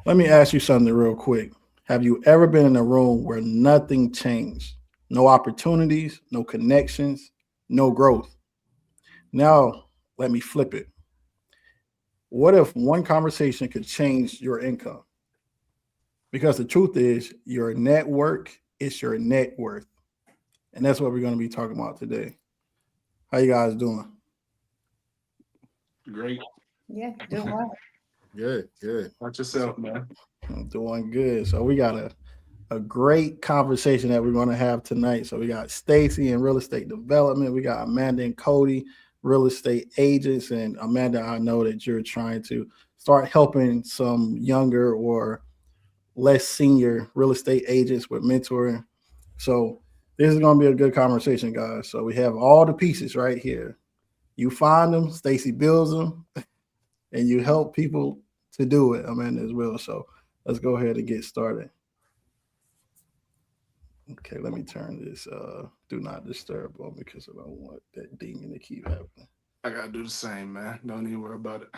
Let me ask you something real quick. Have you ever been in a room where nothing changed? No opportunities, no connections, no growth. Now, let me flip it. What if one conversation could change your income? Because the truth is, your network is your net worth. And that's what we're going to be talking about today. How you guys doing? Great. Yeah, doing well. Good, good. Watch So yourself, man. I'm doing good. So we got a great conversation that we're going to have tonight. So we got Stacy in real estate development. We got Amanda and Cody, real estate agents. And Amanda, I know that you're trying to start helping some younger or less senior real estate agents with mentoring. So this is going to be a good conversation, guys. So we have all the pieces right here. You find them, Stacy builds them, and you help people to do it, Amanda, as well. So let's go ahead and get started. Okay, let me turn this do not disturb on because I don't want that dinging to keep happening. I gotta do the same, man. Don't even worry about it.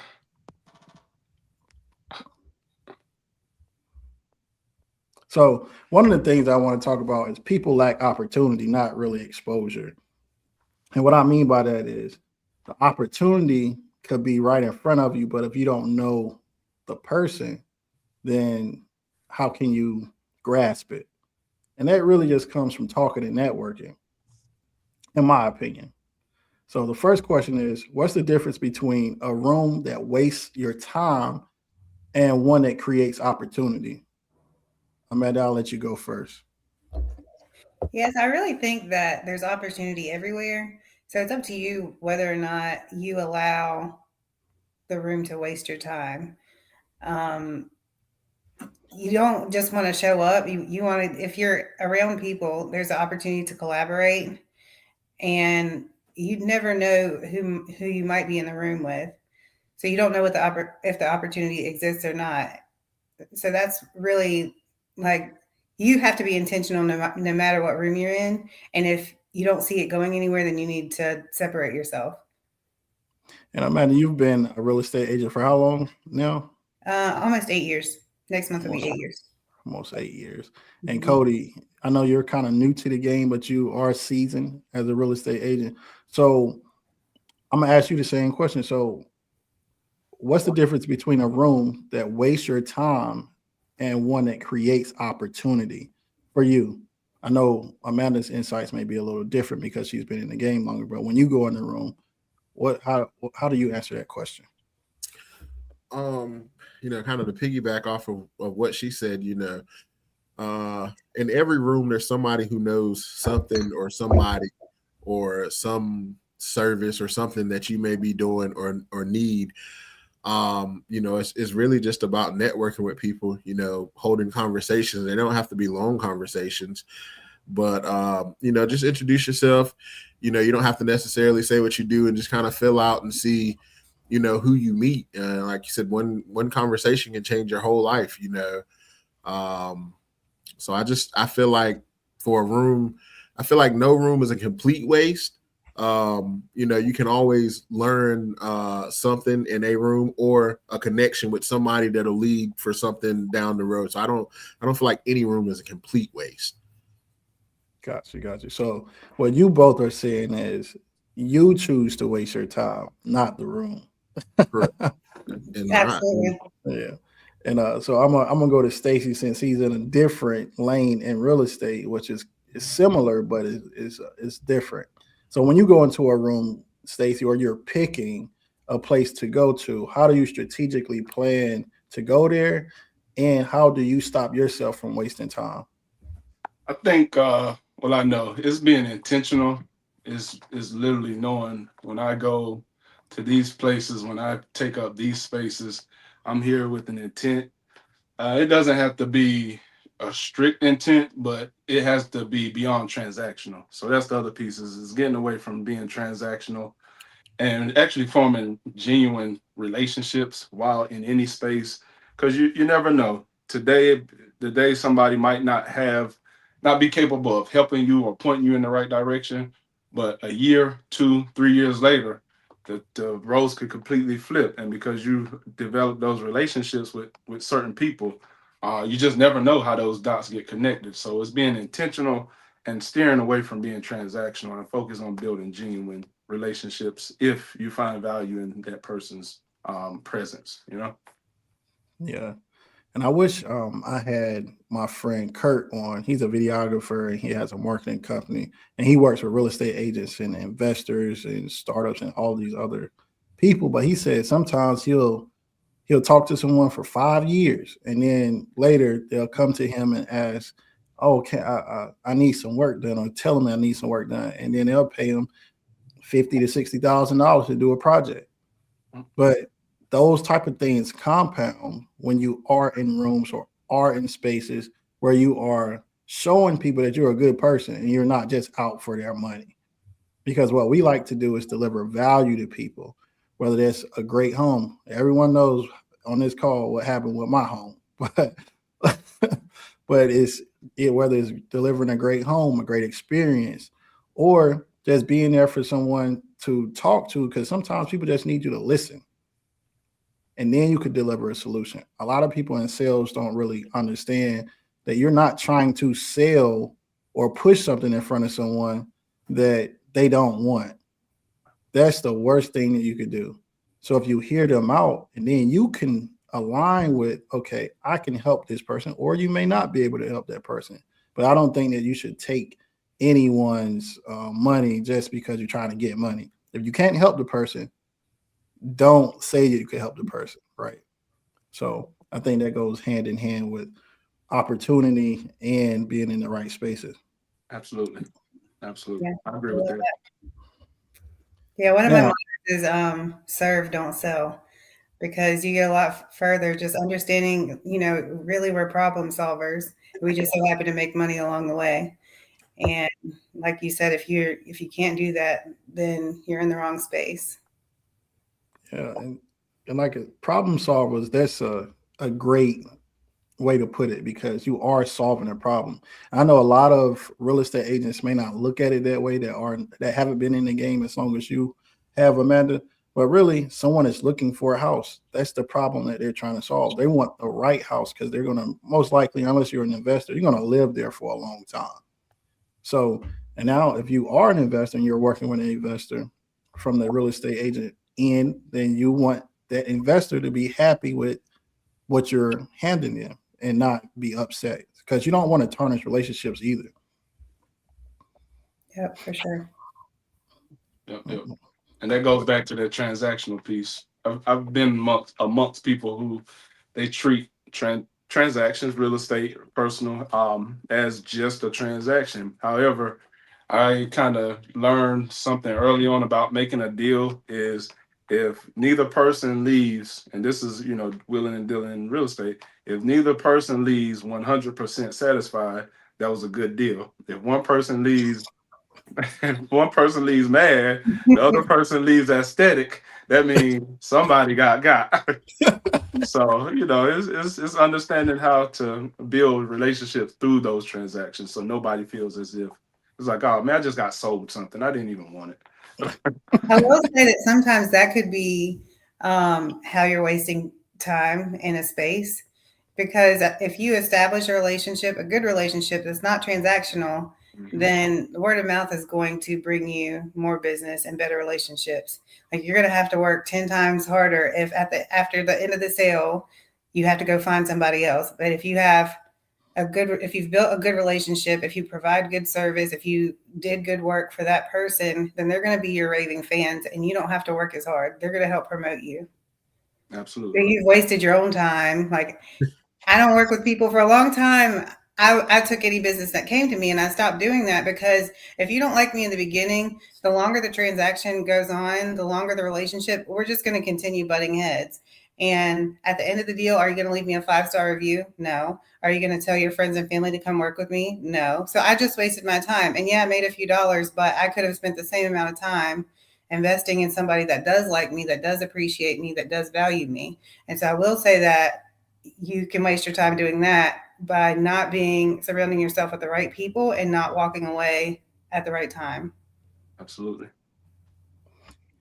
So one of the things I want to talk about is people lack opportunity, not really exposure. And what I mean by that is the opportunity could be right in front of you, but if you don't know the person, then how can you grasp it? And that really just comes from talking and networking, in my opinion. So the first question is, what's the difference between a room that wastes your time and one that creates opportunity? Amanda, I'll let you go first. Yes, I really think that there's opportunity everywhere. So it's up to you whether or not you allow the room to waste your time. Um, you don't just want to show up. You want to, if you're around people, there's an opportunity to collaborate, and you never know who you might be in the room with. So you don't know what if the opportunity exists or not. So that's really like you have to be intentional no matter what room you're in. And if you don't see it going anywhere, then you need to separate yourself. And Amanda, you've been a real estate agent for how long now? Almost 8 years. Next month will be Almost 8 years. almost 8 years. And Mhm. Cody, I know you're kind of new to the game, but you are seasoned as a real estate agent. So I'm gonna ask you the same question. So what's the difference between a room that wastes your time and one that creates opportunity for you? I know Amanda's insights may be a little different because she's been in the game longer, but when you go in the room, what how do you answer that question? Um, kind of to piggyback off of what she said, in every room there's somebody who knows something or somebody or some service or something that you may be doing or need. It's really just about networking with people, holding conversations. They don't have to be long conversations, but just introduce yourself. You don't have to necessarily say what you do, and just kind of fill out and see who you meet. Like you said, one conversation can change your whole life. um so I feel like for a room, I feel like no room is a complete waste. You can always learn something in a room or a connection with somebody that'll lead for something down the road. So I don't feel like any room is a complete waste. Got you. So what you both are saying is you choose to waste your time, not the room. Correct. And not. Absolutely. Yeah. And so I'm gonna go to Stacy since he's in a different lane in real estate, which is similar but is different. So when you go into a room, Stacy, or you're picking a place to go to, how do you strategically plan to go there, and how do you stop yourself from wasting time? I think well I know it's being intentional is literally knowing when I go to these places, when I take up these spaces, I'm here with an intent. It doesn't have to be a strict intent, but it has to be beyond transactional. So that's the other pieces is getting away from being transactional and actually forming genuine relationships while in any space. Because you never know. Today somebody might not be capable of helping you or pointing you in the right direction, but a year, 2, 3 years later, the roles could completely flip. And because you develop those relationships with certain people, you just never know how those dots get connected. So it's being intentional and steering away from being transactional and focus on building genuine relationships if you find value in that person's presence, you know? Yeah. And I wish I had my friend Kurt on. He's a videographer and he has a marketing company and he works with real estate agents and investors and startups and all these other people. But he said sometimes he'll talk to someone for 5 years and then later they'll come to him and ask, "Oh, I need some work done," or tell him I need some work done, and then they'll pay him $50,000 to $60,000 to do a project. But those type of things compound when you are in rooms or are in spaces where you are showing people that you're a good person and you're not just out for their money. Because what we like to do is deliver value to people, whether that's a great home. Everyone knows on this call what happened with my home, but whether it's delivering a great home, a great experience, or just being there for someone to talk to, because sometimes people just need you to listen and then you could deliver a solution. A lot of people in sales don't really understand that you're not trying to sell or push something in front of someone that they don't want. That's the worst thing that you could do. So if you hear them out and then you can align with, okay, I can help this person, or you may not be able to help that person. But I don't think that you should take anyone's money just because you're trying to get money. If you can't help the person, don't say that you can help the person, right? So I think that goes hand in hand with opportunity and being in the right spaces. Absolutely. Absolutely. Yeah. I agree with that. Yeah, one of my Now, mottos is serve, don't sell, because you get a lot further just understanding, really we're problem solvers. We just so happen to make money along the way. And like you said, if you can't do that, then you're in the wrong space. yeah, and like a problem solvers, that's a great way to put it because you are solving a problem. I know a lot of real estate agents may not look at it that way that haven't been in the game as long as you have, Amanda. But really, someone is looking for a house. That's the problem that they're trying to solve. They want the right house because they're going to most likely, unless you're an investor, you're going to live there for a long time. So, and now if you are an investor and you're working with an investor from the real estate agent in, then you want that investor to be happy with what you're handing them and not be upset because you don't want to tarnish relationships either. Yep, for sure. Yep, yep. And that goes back to that transactional piece. I've been amongst people who they treat transactions, real estate, personal, as just a transaction. However, I kind of learned something early on about making a deal is if neither person leaves, and this is, willing and dealing in real estate, if neither person leaves 100% satisfied, that was a good deal. If one person leaves and one person leaves mad, the other person leaves aesthetic, that means somebody got. So it's understanding how to build relationships through those transactions, so nobody feels as if it's like, oh man, I just got sold something. I didn't even want it. I will say that sometimes that could be how you're wasting time in a space. Because if you establish a relationship, a good relationship that's not transactional, Mhm. then word of mouth is going to bring you more business and better relationships. Like you're going to have to work 10 times harder if after the end of the sale, you have to go find somebody else. But if you've built a good relationship, if you provide good service, if you did good work for that person, then they're going to be your raving fans and you don't have to work as hard. They're going to help promote you. Absolutely. So you've wasted your own time. Like I don't work with people for a long time. I took any business that came to me and I stopped doing that because if you don't like me in the beginning, the longer the transaction goes on, the longer the relationship, we're just going to continue butting heads. And at the end of the deal, are you going to leave me a 5-star review? No. Are you going to tell your friends and family to come work with me? No. So I just wasted my time. And yeah, I made a few dollars, but I could have spent the same amount of time investing in somebody that does like me, that does appreciate me, that does value me. And so I will say that you can waste your time doing that by not surrounding yourself with the right people and not walking away at the right time. Absolutely.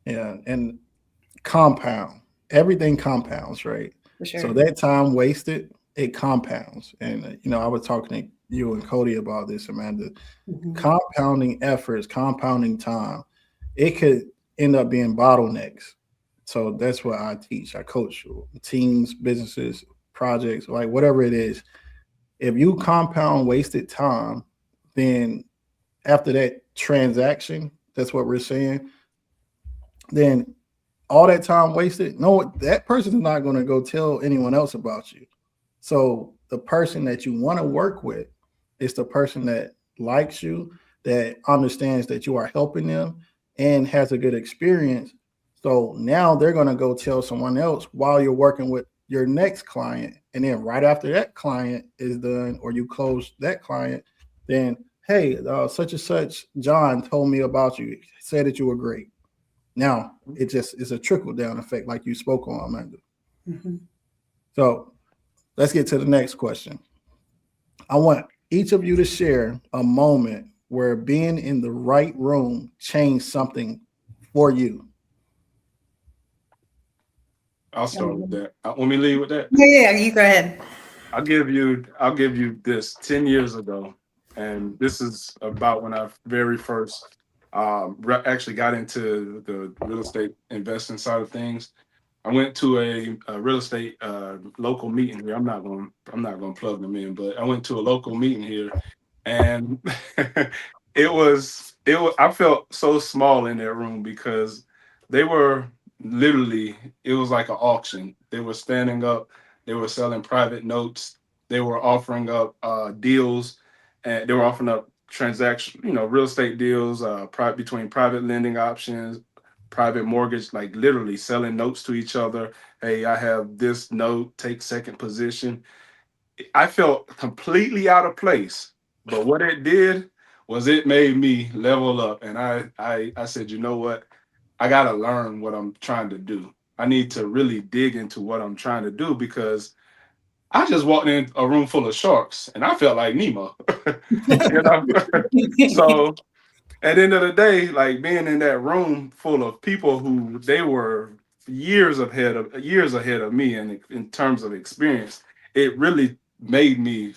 Yeah, and compound. Everything compounds, right? For So sure. that time wasted, it compounds. And I was talking to you and Cody about this, Amanda. Mhm. Compounding efforts, compounding time, it could end up being bottlenecks. So that's what I teach. I coach teams, businesses, projects, like whatever it is. If you compound wasted time, then after that transaction, that's what we're saying, then all that time wasted, no, that person is not going to go tell anyone else about you. So the person that you want to work with is the person that likes you, that understands that you are helping them and has a good experience. So now they're going to go tell someone else while you're working with your next client. And then right after that client is done or you close that client, then, hey, such and such, John told me about you, said that you were great. Now it just is a trickle down effect, like you spoke on, Amanda. Mhm. So let's get to the next question. I want each of you to share a moment where being in the right room changed something for you. I'll start with that. Want me to lead with that? Yeah, you go ahead. I'll give you this 10 years ago. And this is about when I very first actually got into the real estate investing side of things. I went to a real estate local meeting here. I'm not going to plug them in, but I went to a local meeting here, and it was I felt so small in that room because they were literally, it was like an auction. They were standing up, they were selling private notes, they were offering up deals, and they were offering up transaction, real estate deals, between private lending options, private mortgage, like literally selling notes to each other. Hey, I have this note, take second position. I felt completely out of place, but what it did was it made me level up, and I said, you know what? I got to learn what I'm trying to do. I need to really dig into what I'm trying to do because I just walked in a room full of sharks and I felt like Nemo. you know? So at the end of the day, like being in that room full of people who they were years ahead of me, and in terms of experience, it really made me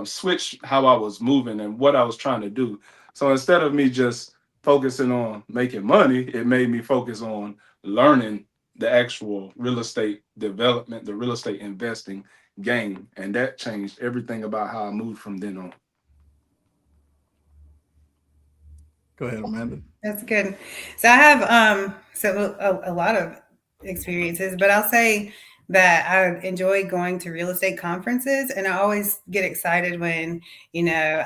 switch how I was moving and what I was trying to do. So instead of me just focusing on making money, it made me focus on learning the actual real estate development, the real estate investing game, and that changed everything about how I moved from then on. Go ahead, Amanda. That's good. So I have a lot of experiences, but I'll say that I enjoy going to real estate conferences, and I always get excited when you know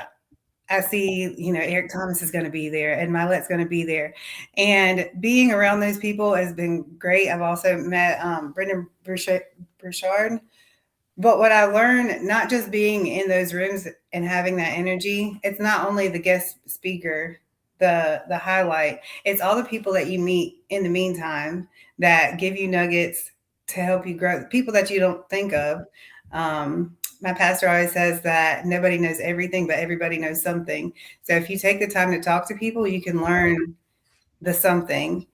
I see, Eric Thomas is going to be there and Milette's going to be there. And being around those people has been great. I've also met Brendan Burchard. But what I learned, not just being in those rooms and having that energy, it's not only the guest speaker, the highlight, it's all the people that you meet in the meantime that give you nuggets to help you grow, people that you don't think of. My pastor always says that nobody knows everything, but everybody knows something. So if you take the time to talk to people, you can learn the something.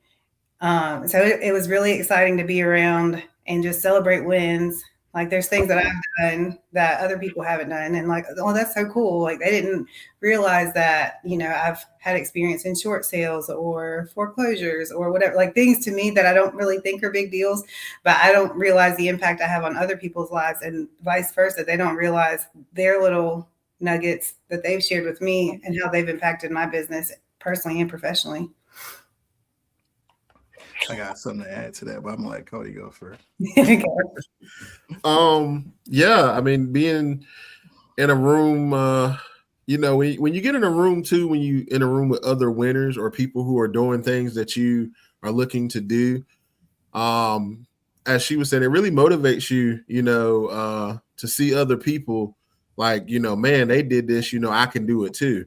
So it was really exciting to be around and just celebrate wins. Like there's things that I've done that other people haven't done, and like, oh, that's so cool. Like they didn't realize that I've had experience in short sales or foreclosures or whatever, like things to me that I don't really think are big deals, but I don't realize the impact I have on other people's lives, and vice versa. They don't realize their little nuggets that they've shared with me and how they've impacted my business personally and professionally. I got something to add to that, but I'm gonna let Cody go first. Yeah, I mean, being in a room, when you get in a room too, when you in a room with other winners or people who are doing things that you are looking to do, as she was saying, it really motivates you, to see other people like, man, they did this, I can do it too.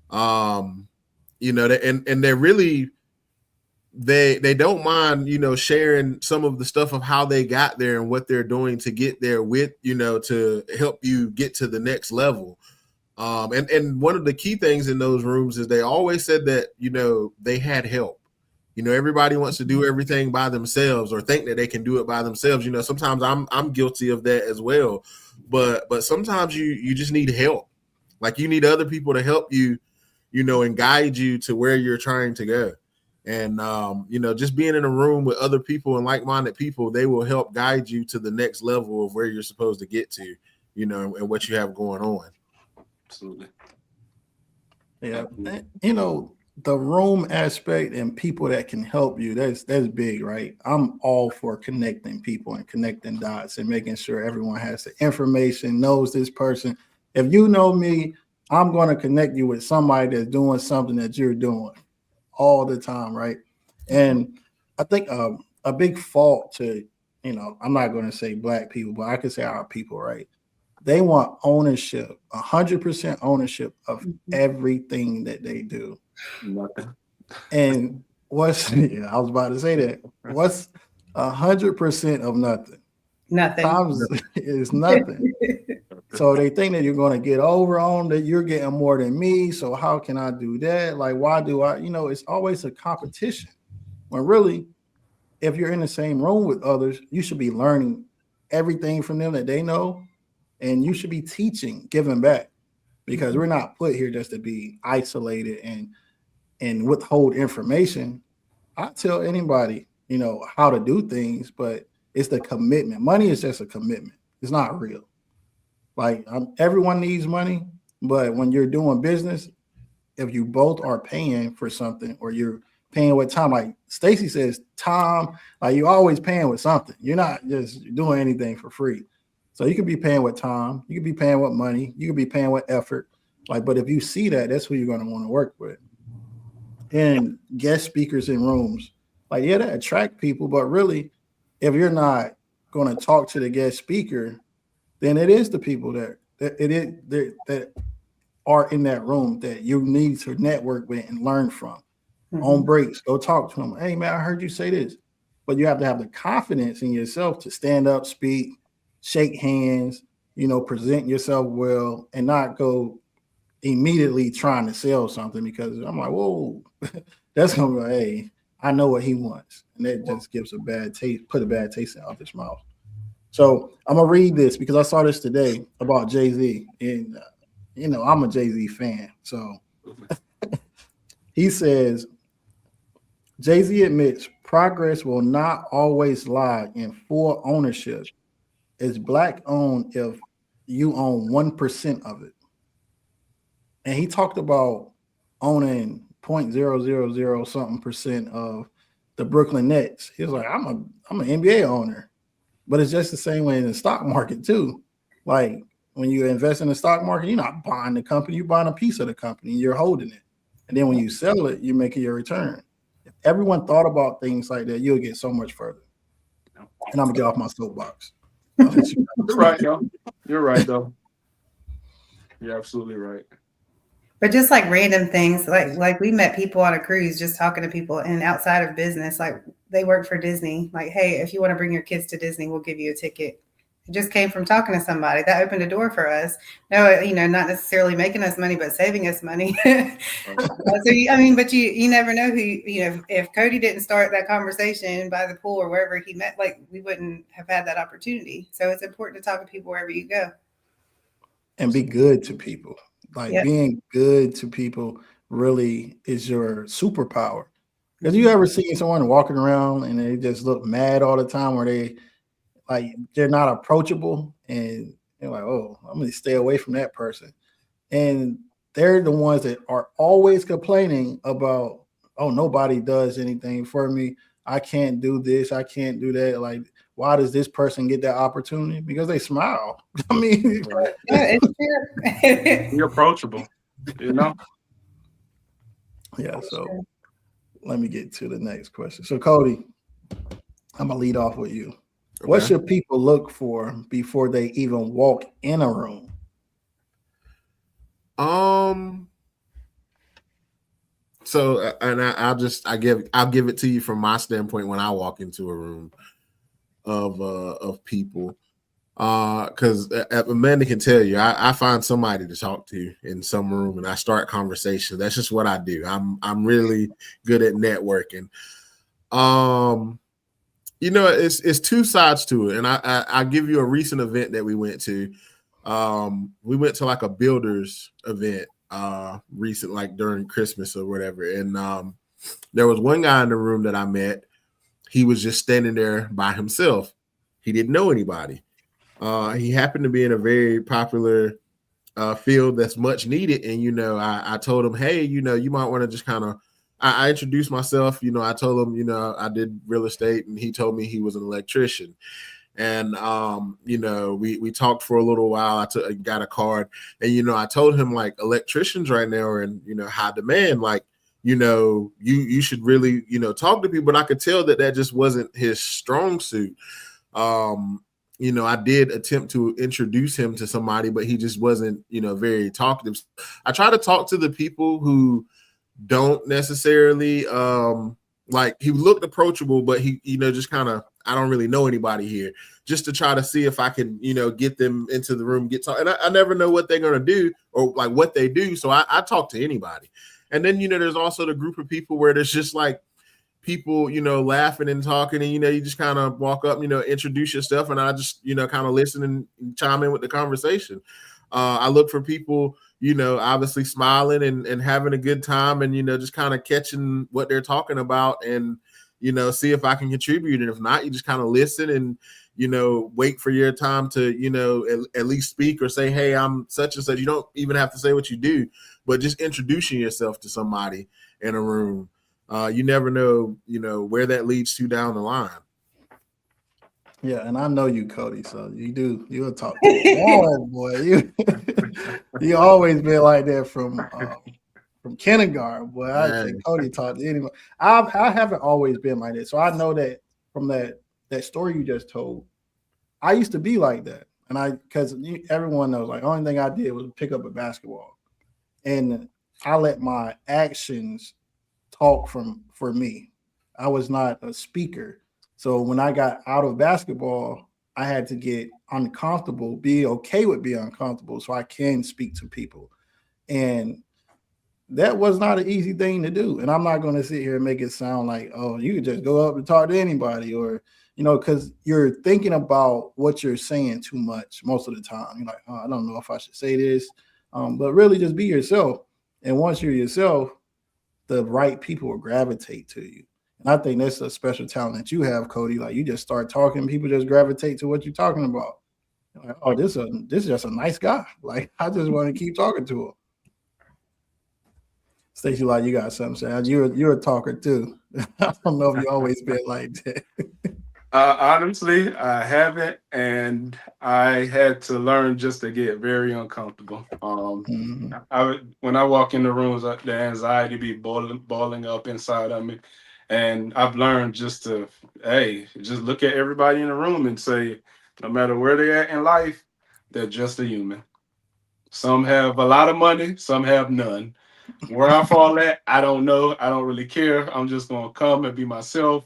And they're really, they don't mind, sharing some of the stuff of how they got there and what they're doing to get there with, to help you get to the next level. And one of the key things in those rooms is they always said that, they had help. Everybody wants to do everything by themselves or think that they can do it by themselves. Sometimes I'm guilty of that as well. But sometimes you just need help. Like you need other people to help you, and guide you to where you're trying to go. And just being in a room with other people and like-minded people, they will help guide you to the next level of where you're supposed to get to, and what you have going on. Absolutely. Yeah. The room aspect and people that can help you, that's big, right? I'm all for connecting people and connecting dots and making sure everyone has the information, knows this person. If you know me, I'm going to connect you with somebody that's doing something that you're doing all the time, right? And I think a big fault to, I'm not going to say black people, but I could say our people, right? They want ownership, 100% ownership of everything that they do. Nothing. And I was about to say that. What's 100% of nothing? Nothing. Times is nothing. So they think that you're going to get over on that you're getting more than me. So how can I do that? Like, why do I, it's always a competition. When really, if you're in the same room with others, you should be learning everything from them that they know. And you should be teaching, giving back, because we're not put here just to be isolated and withhold information. I tell anybody, how to do things, but it's the commitment. Money is just a commitment. It's not real. Like everyone needs money, but when you're doing business, if you both are paying for something or you're paying with time, like Stacy says, time, like you're always paying with something. You're not just doing anything for free. So you could be paying with time, you could be paying with money, you could be paying with effort. But if you see that, that's who you're going to want to work with. And guest speakers in rooms, that attract people. But really, if you're not going to talk to the guest speaker, then it is the people that are in that room that you need to network with and learn from. On breaks, go talk to them. Hey, man, I heard you say this. But you have to have the confidence in yourself to stand up, speak, shake hands, present yourself well, and not go immediately trying to sell something, because I'm like, whoa, that's going to go, hey, I know what he wants. And that just gives a bad taste, put a bad taste in his mouth. So I'm going to read this because I saw this today about Jay-Z. And, I'm a Jay-Z fan. So he says, Jay-Z admits progress will not always lie in full ownership. It's black owned if you own 1% of it. And he talked about owning 0.000 something percent of the Brooklyn Nets. He was like, I'm an NBA owner. But it's just the same way in the stock market too. Like when you invest in the stock market, you're not buying the company, you're buying a piece of the company, you're holding it. And then when you sell it, you're making your return. If everyone thought about things like that, you'll get so much further. And I'm gonna get off my soapbox. You're right, though. You're right, though. You're absolutely right. But just like random things, like we met people on a cruise, just talking to people, and outside of business, like they work for Disney. Like, hey, if you want to bring your kids to Disney, we'll give you a ticket. It just came from talking to somebody that opened a door for us. No, not necessarily making us money, but saving us money. But you never know who, if Cody didn't start that conversation by the pool or wherever he met, like we wouldn't have had that opportunity. So it's important to talk to people wherever you go. And be good to people. Being good to people really is your superpower. Have you ever seen someone walking around and they just look mad all the time, or they're not approachable, and you're like, oh, I'm going to stay away from that person. And they're the ones that are always complaining about, oh, nobody does anything for me. I can't do this. I can't do that. Like, why does this person get that opportunity? Because they smile. I mean, it's true. You're approachable, Yeah. So let me get to the next question. So Cody, I'm gonna lead off with you. Okay. What should people look for before they even walk in a room? So, and I'll give it to you from my standpoint when I walk into a room of people, because Amanda can tell you, I find somebody to talk to in some room and I start conversation. That's just what I do. I'm really good at networking. You know, it's two sides to it, and I give you a recent event that we went to. We went to like a builders event recent, like during Christmas or whatever, and there was one guy in the room that I met. He was just standing there by himself. He didn't know anybody. He happened to be in a very popular field that's much needed. And, you know, I told him, hey, you know, you might want to just kind of, I introduced myself. You know, I told him, you know, I did real estate, and he told me he was an electrician. And, you know, we talked for a little while. I got a card, and, you know, I told him, like, electricians right now are in, you know, high demand. Like, you know, you should really, you know, talk to people. But I could tell that just wasn't his strong suit. You know, I did attempt to introduce him to somebody, but he just wasn't, you know, very talkative. I try to talk to the people who don't necessarily, like, he looked approachable, but he, you know, just kind of, I don't really know anybody here, just to try to see if I can, you know, get them into the room, get talk. And I never know what they're going to do or like what they do. So I talk to anybody. And then, you know, there's also the group of people where there's just like people, you know, laughing and talking, and, you know, you just kind of walk up, you know, introduce yourself, and I just, you know, kind of listen and chime in with the conversation. I look for people, you know, obviously smiling and having a good time, and, you know, just kind of catching what they're talking about, and, you know, see if I can contribute. And if not, you just kind of listen and, you know, wait for your time to, you know, at least speak or say, hey, I'm such and such. You don't even have to say what you do, but just introducing yourself to somebody in a room. You never know, you know, where that leads to down the line. Yeah, and I know you, Cody. So you'll talk to me. Oh boy, you always been like that from kindergarten. Boy, I say Cody talked to anyone. I haven't always been like that. So I know that from that story you just told, I used to be like that. And because everyone knows, like, only thing I did was pick up a basketball, and I let my actions talk for me. I was not a speaker. So when I got out of basketball, I had to get uncomfortable, be okay with being uncomfortable so I can speak to people. And that was not an easy thing to do. And I'm not going to sit here and make it sound like, oh, you could just go up and talk to anybody, or, you know, because you're thinking about what you're saying too much most of the time. You're like, oh, I don't know if I should say this. But really just be yourself. And once you're yourself, the right people will gravitate to you. And I think that's a special talent that you have, Cody. Like, you just start talking, people just gravitate to what you're talking about. You're like, oh, this is just a nice guy. Like, I just want to keep talking to him. Stacey, like, you got something to say. You're a talker too. I don't know if you always been like that. Honestly, I haven't, and I had to learn just to get very uncomfortable. When I walk in the rooms, the anxiety be boiling up inside of me, and I've learned just to, hey, just look at everybody in the room and say, no matter where they're at in life, they're just a human. Some have a lot of money, some have none. Where I fall at, I don't know. I don't really care. I'm just gonna come and be myself.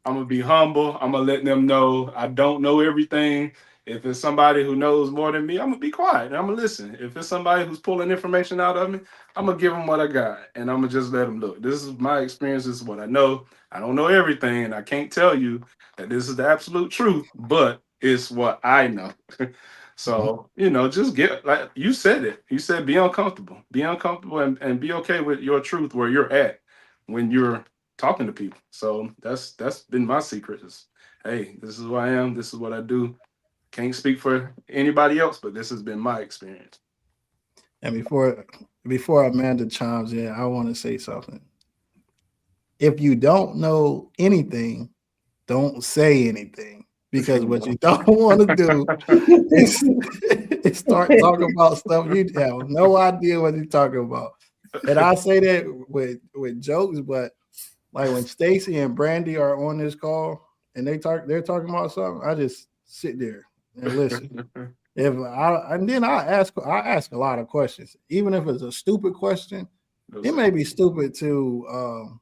I'm gonna be humble. I'm gonna let them know I don't know everything. If it's somebody who knows more than me, I'm gonna be quiet and I'm gonna listen. If it's somebody who's pulling information out of me, I'm gonna give them what I got, and I'm gonna just let them look. This is my experience. This is what I know. I don't know everything, and I can't tell you that this is the absolute truth, but it's what I know. So, you know, just get, like you said it. You said be uncomfortable. Be uncomfortable and be okay with your truth where you're at when you're talking to people. So that's been my secret is, hey, this is who I am, this is what I do. Can't speak for anybody else, but this has been my experience. And before Amanda chimes in, I want to say something. If you don't know anything, don't say anything. Because what you don't want to do is start talking about stuff you have no idea what you're talking about. And I say that with jokes, but like when Stacy and Brandy are on this call and they're talking about something, I just sit there and listen. And then I ask a lot of questions, even if it's a stupid question. It may be stupid to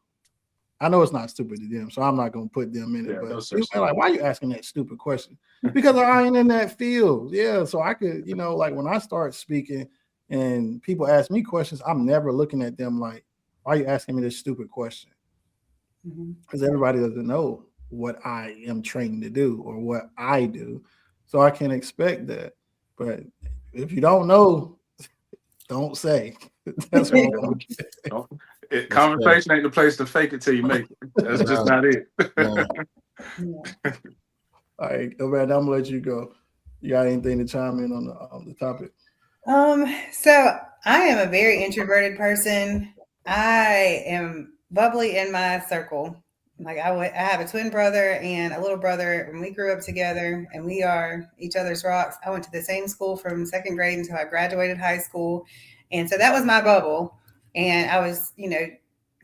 I know it's not stupid to them, so I'm not going to put them in it. But people are like, why are you asking that stupid question? Because I ain't in that field. Yeah, so I could, you know, like when I start speaking and people ask me questions, I'm never looking at them like, why are you asking me this stupid question? because everybody doesn't know what I am trained to do or what I do. So I can expect that. But if you don't know, don't say. That's what I'm Conversation ain't the place to fake it till you make it. That's just not it. No. All right, Amanda, I'm gonna let you go. You got anything to chime in on the topic? So I am a very introverted person. I am bubbly in my circle. Like I have a twin brother and a little brother, and we grew up together, and we are each other's rocks. I went to the same school from second grade until I graduated high school, and so that was my bubble. And I was,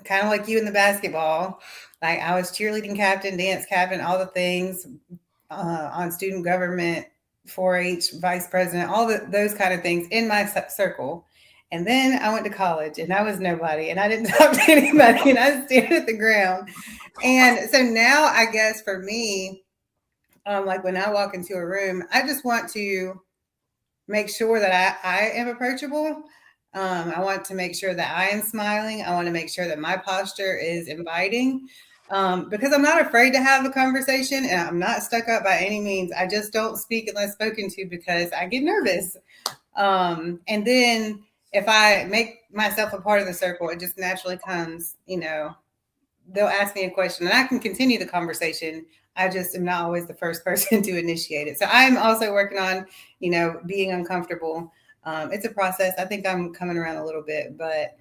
kind of like you in the basketball. Like I was cheerleading captain, dance captain, all the things on student government, 4-H vice president, all those kind of things in my circle. And then I went to college and I was nobody and I didn't talk to anybody and I stared at the ground. And so now I guess for me, like when I walk into a room, I just want to make sure that I am approachable. I want to make sure that I am smiling. I want to make sure that my posture is inviting. Because I'm not afraid to have a conversation and I'm not stuck up by any means. I just don't speak unless spoken to because I get nervous. And then if I make myself a part of the circle, it just naturally comes, they'll ask me a question and I can continue the conversation. I just am not always the first person to initiate it. So I'm also working on, being uncomfortable. It's a process. I think I'm coming around a little bit, but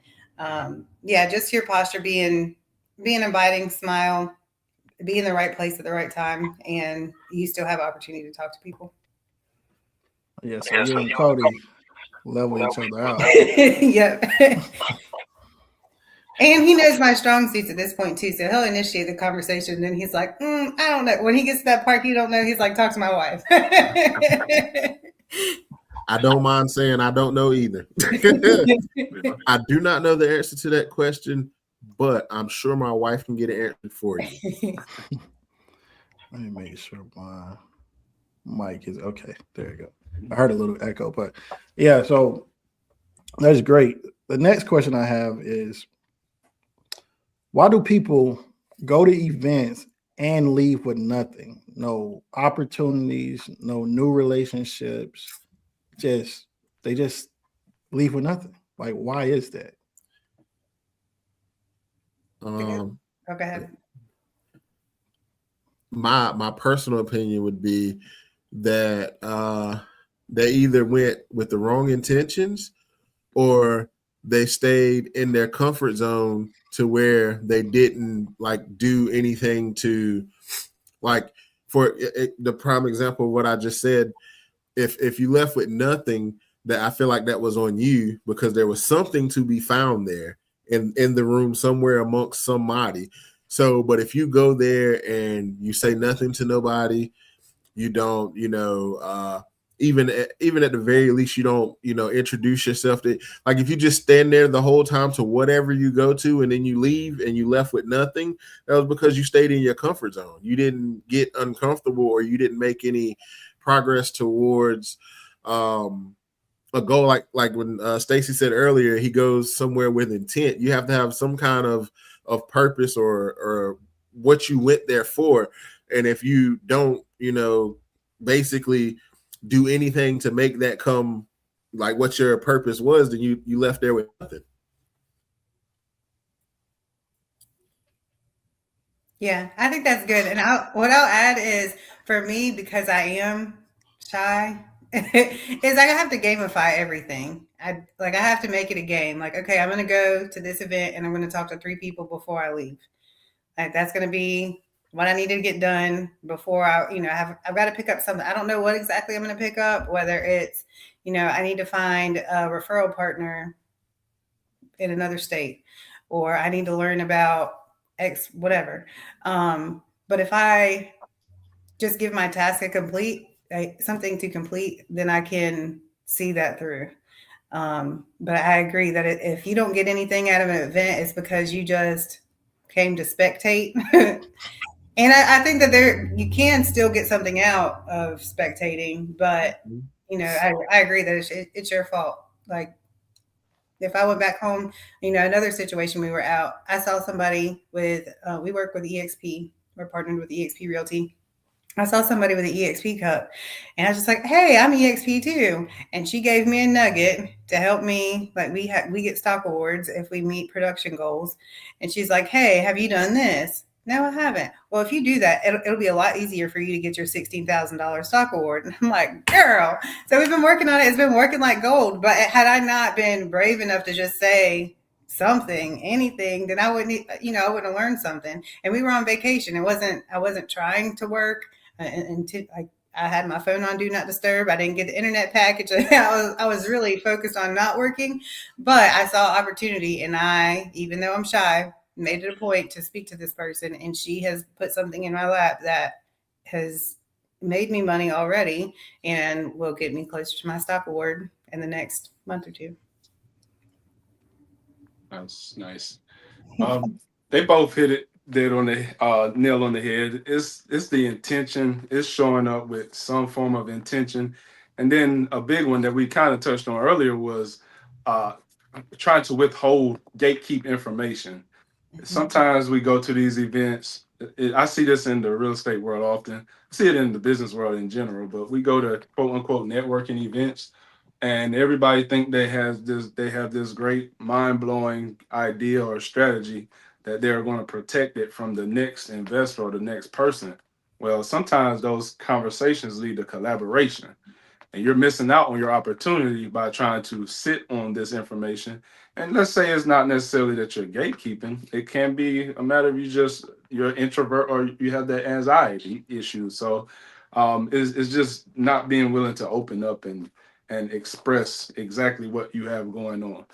just your posture being inviting, smile, be in the right place at the right time, and you still have opportunity to talk to people. Yeah, so you and Cody level each other out. Yep. And he knows my strong suits at this point too, so he'll initiate the conversation. And then he's like, I don't know. When he gets to that part he don't know, he's like, talk to my wife. I don't mind saying I don't know either. I do not know the answer to that question, but I'm sure my wife can get an answer for you. Let me make sure my mic is okay. There you go. I heard a little echo, but yeah, so that's great. The next question I have is, why do people go to events and leave with nothing? No opportunities, no new relationships. They just leave with nothing. Like, why is that? Go ahead. My personal opinion would be that they either went with the wrong intentions or they stayed in their comfort zone to where they didn't do anything to for the prime example of what I just said. If you left with nothing, that I feel like that was on you because there was something to be found there in the room somewhere amongst somebody. So, but if you go there and you say nothing to nobody, you don't, even at the very least, you don't, introduce yourself to, if you just stand there the whole time to whatever you go to and then you leave and you left with nothing, that was because you stayed in your comfort zone. You didn't get uncomfortable or you didn't make any progress towards a goal. Like when Stacy said earlier, he goes somewhere with intent. You have to have some kind of purpose or what you went there for. And if you don't, basically do anything to make that come what your purpose was, then you left there with nothing. Yeah, I think that's good. And what I'll add is, for me, because I am shy, is I have to gamify everything. I have to make it a game. Okay, I'm going to go to this event and I'm going to talk to 3 people before I leave. That's going to be what I need to get done before I've got to pick up something. I don't know what exactly I'm going to pick up, whether it's, I need to find a referral partner in another state, or I need to learn about X, whatever. But if I just give my task something to complete, then I can see that through. But I agree that if you don't get anything out of an event, it's because you just came to spectate. And I think that you can still get something out of spectating, but I agree that it's your fault. If I went back home, another situation, we were out, I saw somebody with, we work with EXP, we're partnered with EXP Realty. I saw somebody with an EXP cup, and I was just like, "Hey, I'm EXP too." And she gave me a nugget to help me. Like, we get stock awards if we meet production goals. And she's like, "Hey, have you done this?" No, I haven't. Well, if you do that, it'll be a lot easier for you to get your $16,000 stock award. And I'm like, girl. So we've been working on it. It's been working like gold. But had I not been brave enough to just say something, anything, then I wouldn't, I wouldn't have learned something. And we were on vacation. I wasn't trying to work, and I had my phone on do not disturb. I didn't get the internet package. I was really focused on not working, but I saw opportunity, and even though I'm shy, made it a point to speak to this person, and she has put something in my lap that has made me money already and will get me closer to my stock award in the next month or two. That's nice. They both hit it dead on the nail on the head. It's the intention. It's showing up with some form of intention, and then a big one that we kind of touched on earlier was uh, trying to withhold gatekeep information. Sometimes we go to these events. I see this in the real estate world often. I see it in the business world in general. But we go to quote unquote networking events, and everybody think they have this great mind-blowing idea or strategy that they're going to protect it from the next investor or the next person. Well, sometimes those conversations lead to collaboration, and you're missing out on your opportunity by trying to sit on this information. And let's say it's not necessarily that you're gatekeeping. It can be a matter of you're introvert or you have that anxiety issue. So it's just not being willing to open up and express exactly what you have going on.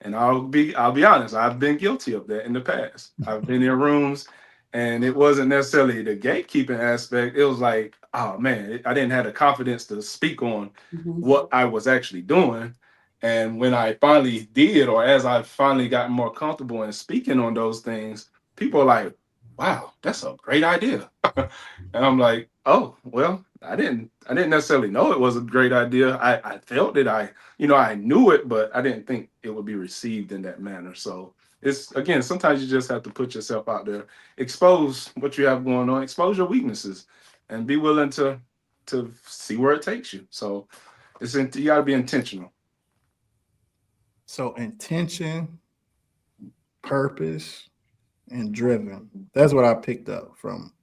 And I'll be honest, I've been guilty of that in the past. I've been in rooms and it wasn't necessarily the gatekeeping aspect. It was like, oh man, I didn't have the confidence to speak on what I was actually doing. And when I finally did, or as I finally got more comfortable in speaking on those things, people are like, wow, that's a great idea. And I'm like, oh, well, I didn't necessarily know it was a great idea. I felt it. I knew it, but I didn't think it would be received in that manner. So it's, again, sometimes you just have to put yourself out there, expose what you have going on, expose your weaknesses, and be willing to see where it takes you. So you got to be intentional. So intention, purpose, and driven. That's what I picked up from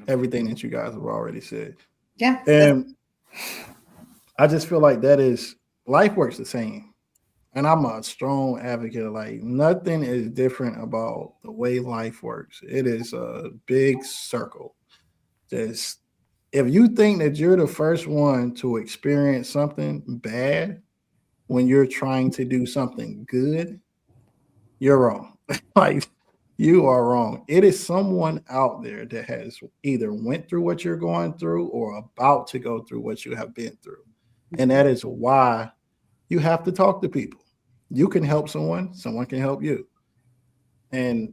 everything that you guys have already said. Yeah. And I just feel like that is life works the same. And I'm a strong advocate of like nothing is different about the way life works. It is a big circle. Just if you think that you're the first one to experience something bad when you're trying to do something good, you're wrong. Like you are wrong. It is someone out there that has either went through what you're going through or about to go through what you have been through. And that is why you have to talk to people. You can help someone can help you. And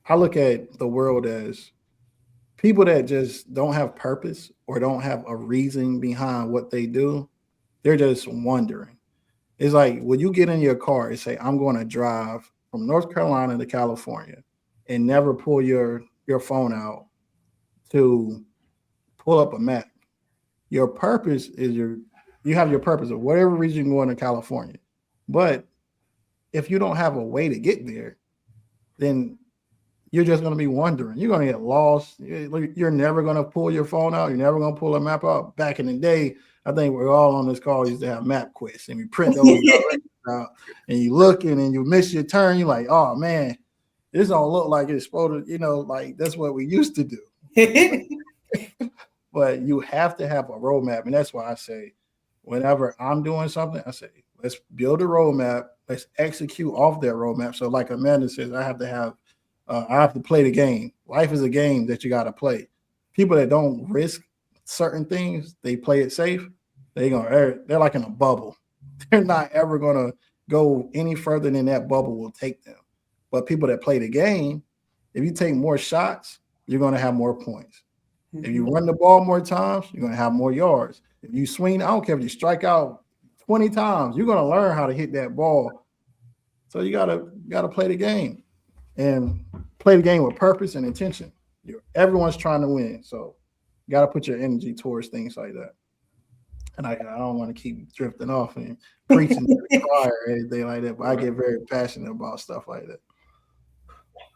I look at the world as people that just don't have purpose or don't have a reason behind what they do. They're just wondering. It's like when you get in your car and say, I'm going to drive from North Carolina to California and never pull your phone out to pull up a map. Your purpose is you have your purpose of whatever reason you're going to California. But if you don't have a way to get there, then you're just going to be wondering. You're going to get lost. You're never going to pull your phone out. You're never going to pull a map out. Back in the day, I think we're all on this call used to have map quests, and we print those out, and you looking and you miss your turn. You're like, oh man, this don't look like it's supposed to. Like that's what we used to do. But you have to have a roadmap, and that's why I say, whenever I'm doing something, I say, let's build a roadmap. Let's execute off that roadmap. So, like Amanda says, I have to play the game. Life is a game that you got to play. People that don't risk certain things, they play it safe. They're like in a bubble. They're not ever gonna go any further than that bubble will take them. But people that play the game, if you take more shots, you're gonna have more points. Mm-hmm. If you run the ball more times, you're gonna have more yards. If you swing, I don't care if you strike out 20 times, you're gonna learn how to hit that ball So you gotta play the game and play the game with purpose and intention. Everyone's trying to win, so you gotta put your energy towards things like that. And I don't want to keep drifting off and preaching to the choir or anything like that, but I get very passionate about stuff like that.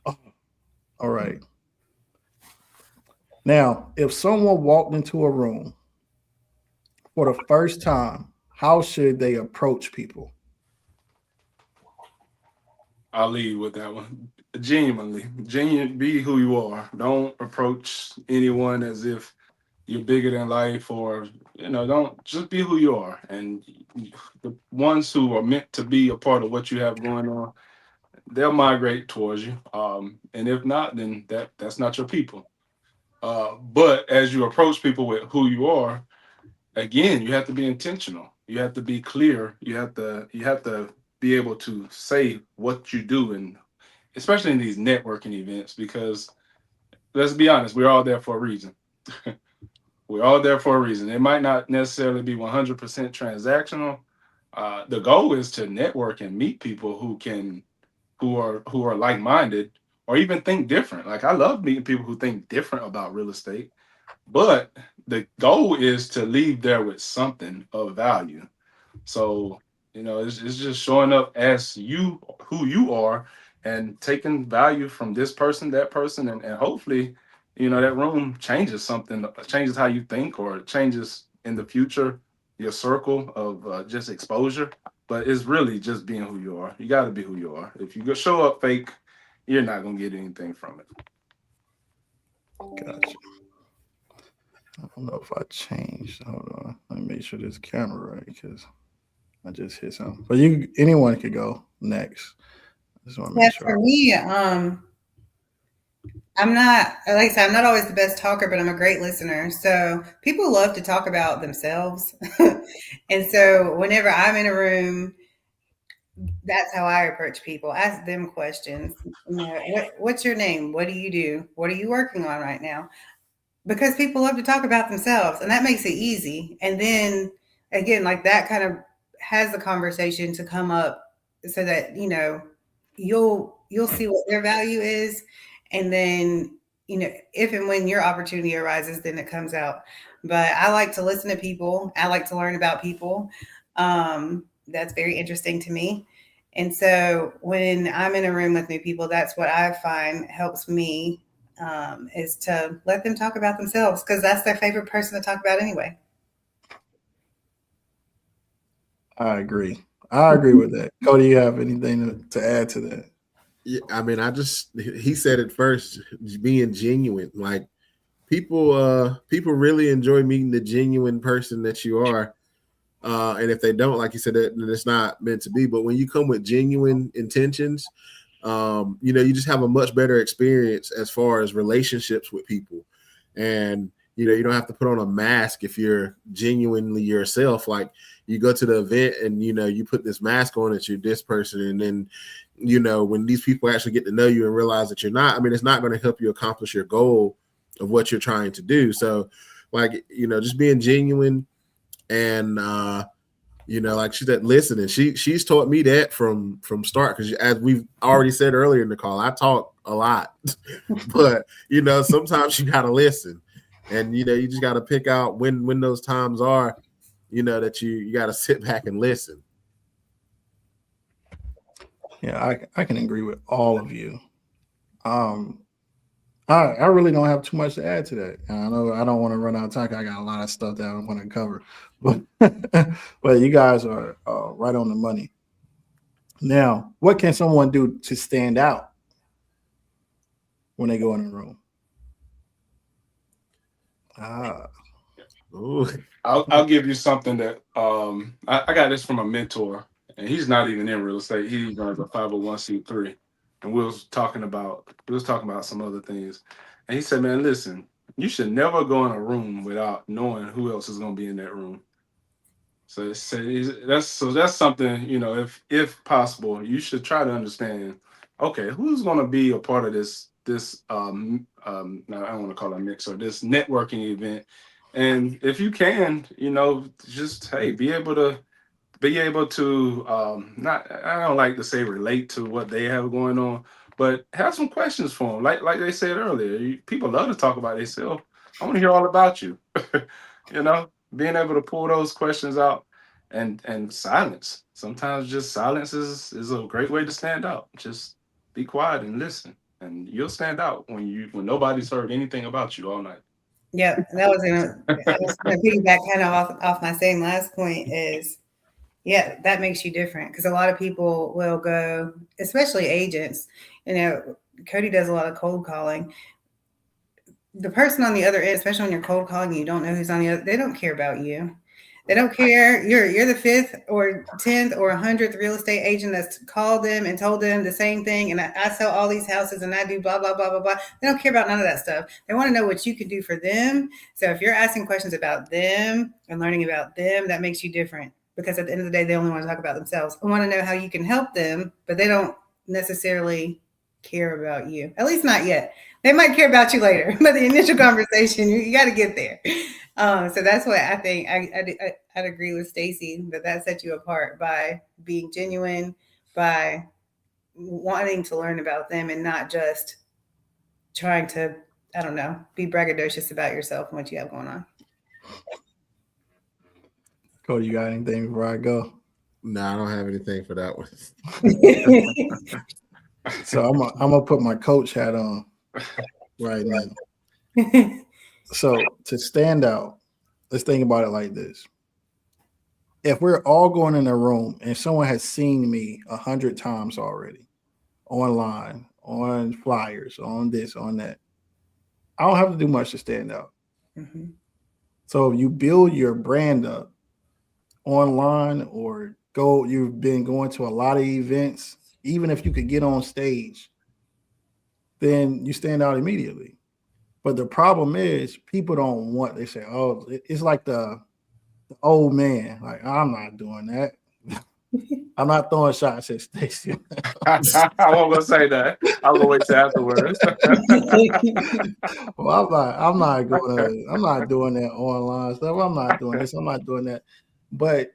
Oh, all right. Now, if someone walked into a room for the first time, how should they approach people? I'll lead with that one. Genuinely, genuine, be who you are. Don't approach anyone as if you're bigger than life, or don't, just be who you are. And the ones who are meant to be a part of what you have going on, they'll migrate towards you. And if not, then that's not your people. But as you approach people with who you are, again, you have to be intentional. You have to be clear. You have to be able to say what you do, and especially in these networking events, because let's be honest, we're all there for a reason. We're all there for a reason. It might not necessarily be 100% transactional. The goal is to network and meet people who are like-minded, or even think different. Like, I love meeting people who think different about real estate, but the goal is to leave there with something of value. So, it's just showing up as you, who you are, and taking value from this person, that person, and hopefully, that room changes something, changes how you think, or changes in the future your circle of just exposure. But it's really just being who you are. You got to be who you are. If you go show up fake, you're not gonna get anything from it. Gotcha. I don't know if I changed. Hold on. Let me make sure this camera right because I just hit something. But anyone could go next. I just want to Yeah, make sure. for me, I'm not, like I said, I'm not always the best talker, but I'm a great listener. So people love to talk about themselves. And so whenever I'm in a room, that's how I approach people. Ask them questions. What's your name? What do you do? What are you working on right now? Because people love to talk about themselves, and that makes it easy. And then again, like that kind of has the conversation to come up so that you'll see what their value is, and then if and when your opportunity arises, then it comes out. But I like to listen to people. I like to learn about people. That's very interesting to me. And so when I'm in a room with new people, that's what I find helps me, is to let them talk about themselves because that's their favorite person to talk about anyway. I agree. I agree with that. Cody, you have anything to add to that? Yeah, I mean, he said it first, being genuine. Like people really enjoy meeting the genuine person that you are. And if they don't, like you said, then it's not meant to be. But when you come with genuine intentions, you just have a much better experience as far as relationships with people. And you don't have to put on a mask if you're genuinely yourself. Like, you go to the event and you put this mask on that you're this person, and then when these people actually get to know you and realize that you're not, I mean, it's not going to help you accomplish your goal of what you're trying to do. So, like, just being genuine. And like she said, listening. She's taught me that from start, because as we've already said earlier in the call, I talk a lot, but sometimes you gotta listen, and you just gotta pick out when those times are, that you gotta sit back and listen. Yeah, I can agree with all of you. I really don't have too much to add to that. And I know I don't want to run out of time. I got a lot of stuff that I want to cover, but but you guys are right on the money. Now, what can someone do to stand out when they go in a room? Ooh. I'll give you something that I got this from a mentor, and he's not even in real estate. He runs a 501c3, and we was talking about some other things, and he said, "Man, listen, you should never go in a room without knowing who else is going to be in that room." So that's something, if possible, you should try to understand. Okay, who's going to be a part of this now I don't want to call it a mix, or this networking event, and if you can, just, hey, be able to not, I don't like to say relate to what they have going on, but have some questions for them. Like they said earlier, people love to talk about themselves. I want to hear all about you. You know, being able to pull those questions out, and silence. Sometimes just silence is a great way to stand out. Just be quiet and listen, and you'll stand out when nobody's heard anything about you all night. Yep, I was gonna piggyback kind of off my same last point is, yeah, that makes you different because a lot of people will go, especially agents. You know, Cody does a lot of cold calling. The person on the other end, especially when you're cold calling, you don't know who's on the other. They don't care about you. They don't care. You're the 5th or 10th or 100th real estate agent that's called them and told them the same thing. And I sell all these houses and I do blah, blah, blah, blah, blah. They don't care about none of that stuff. They want to know what you can do for them. So if you're asking questions about them and learning about them, that makes you different because at the end of the day, they only want to talk about themselves. I want to know how you can help them, but they don't necessarily care about you. At least not yet. They might care about you later, but the initial conversation, you got to get there. So that's what I think. I'd agree with Stacy that sets you apart by being genuine, by wanting to learn about them and not just trying to, I don't know, be braggadocious about yourself and what you have going on. Cody, you got anything before I go? No, I don't have anything for that one. So I'm gonna put my coach hat on right now. So to stand out, let's think about it like this. If we're all going in a room and someone has seen me 100 times already, online, on flyers, on this, on that, I don't have to do much to stand out. Mm-hmm. So if you build your brand up online or you've been going to a lot of events, even if you could get on stage, then you stand out immediately. But the problem is people don't want, they say, oh, it's like the old man. Like, I'm not doing that. I'm not throwing shots at Stacy. I won't gonna say that. I'll go wait till afterwards. Well, I'm not doing that online stuff. I'm not doing this. I'm not doing that. But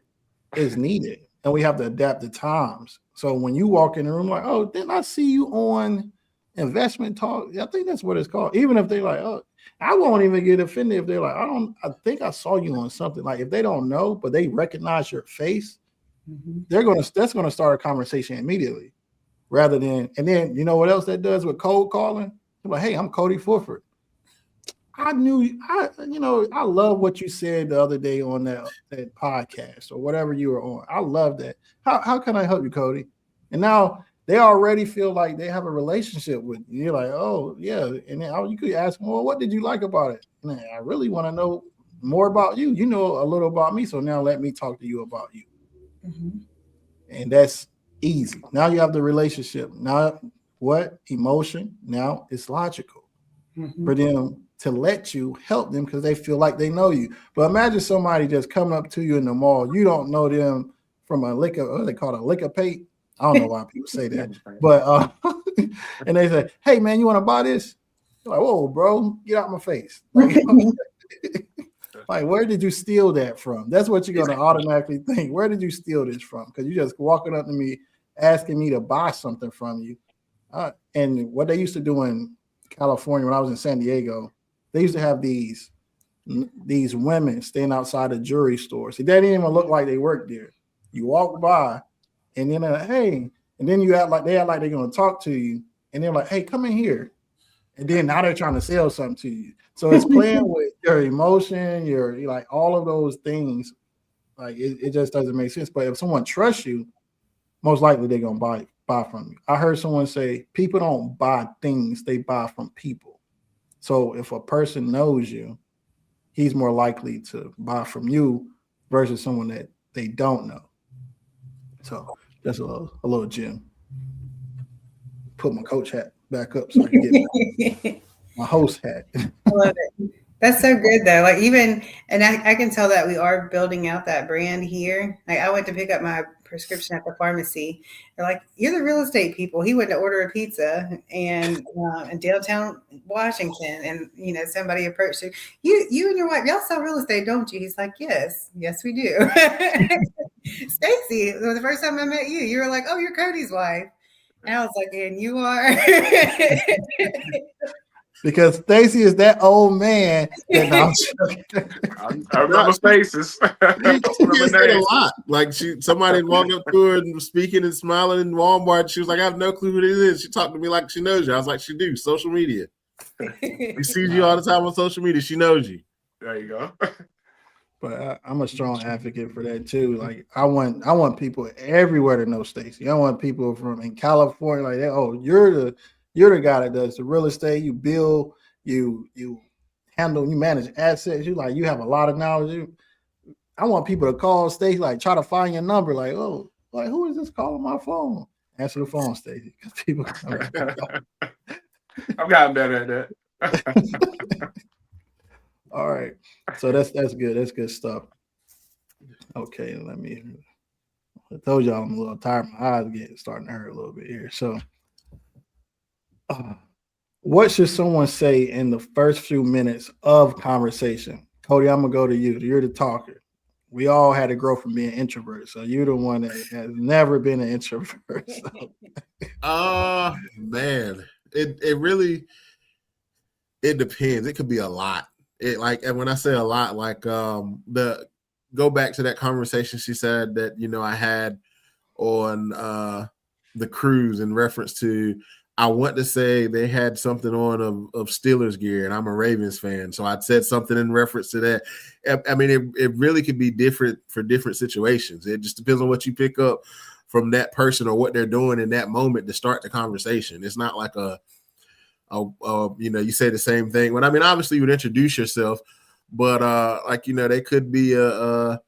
it's needed. And we have to adapt to times. So when you walk in the room, like, oh, didn't I see you on Investment Talk? I think that's what it's called. Even if they're like, oh, I won't even get offended if they're like, I think I saw you on something. Like if they don't know, but they recognize your face, Mm-hmm. that's gonna start a conversation immediately. Rather than, and then you know what else that does with cold calling? They're like, hey, I'm Cody Fulford. I love what you said the other day on that podcast or whatever you were on. I love that. How can I help you, Cody? And now they already feel like they have a relationship with you. You're like, oh yeah, and then you could ask them, well, what did you like about it? Man, I really want to know more about you. You know a little about me, so now let me talk to you about you. Mm-hmm. And that's easy. Now you have the relationship. Now what emotion? Now it's logical for them to let you help them because they feel like they know you. But imagine somebody just coming up to you in the mall. You don't know them from a liquor, what they call it, a liquor pate. I don't know why people say that. But and they say, hey man, you want to buy this? You're like, whoa, bro, get out my face. Like, where did you steal that from? That's what you're gonna automatically think. Where did you steal this from? Because you're just walking up to me asking me to buy something from you. And what they used to do in California when I was in San Diego, they used to have these women stand outside of jewelry stores. See, they didn't even look like they worked there. You walk by, and then they're like, hey, and then you act like they're going to talk to you, and they're like, hey, come in here. And then now they're trying to sell something to you. So it's playing with your emotion, your like all of those things. Like it just doesn't make sense. But if someone trusts you, most likely they're gonna buy from you. I heard someone say people don't buy things, they buy from people. So if a person knows you, he's more likely to buy from you versus someone that they don't know. So that's a little gem. Put my coach hat back up so I can get my host hat. I love it. That's so good though. Like and I can tell that we are building out that brand here. Like I went to pick up my prescription at the pharmacy. They're like, you're the real estate people. He went to order a pizza and in downtown Washington, and somebody approached him. You and your wife, y'all sell real estate, don't you? He's like, yes, we do. Stacy, the first time I met you, you were like, "Oh, you're Cody's wife," and I was like, "And you are." Because Stacy is that old man that no, I remember faces. I She remember gets it a names. lot. Like somebody walked up to her and speaking and smiling in Walmart. She was like, "I have no clue who this is." She talked to me like she knows you. I was like, "She do. Social media. She sees you all the time on social media. She knows you." There you go. but I'm a strong advocate for that too. Like I want people everywhere to know Stacy. I want people from in California like that. Oh, you're the guy that does the real estate. You build, you handle, you manage assets. You have a lot of knowledge. I want people to call Stacy, like try to find your number. Like, oh, like who is this calling my phone? Answer the phone, Stacy, because people. I've gotten better at that. All right, so that's good. That's good stuff. Okay, I told y'all I'm a little tired. My eyes starting to hurt a little bit here. So, what should someone say in the first few minutes of conversation? Cody, I'm gonna go to you. You're the talker. We all had to grow from being introverts, so you're the one that has never been an introvert. So. Man, it really depends. It could be a lot. And when I say a lot, like go back to that conversation she said that I had on the cruise in reference to, I want to say they had something on of Steelers gear, and I'm a Ravens fan, so I said something in reference to that. I mean, it really could be different for different situations. It just depends on what you pick up from that person or what they're doing in that moment to start the conversation. It's not like you say the same thing. But I mean, obviously you would introduce yourself, but they could be a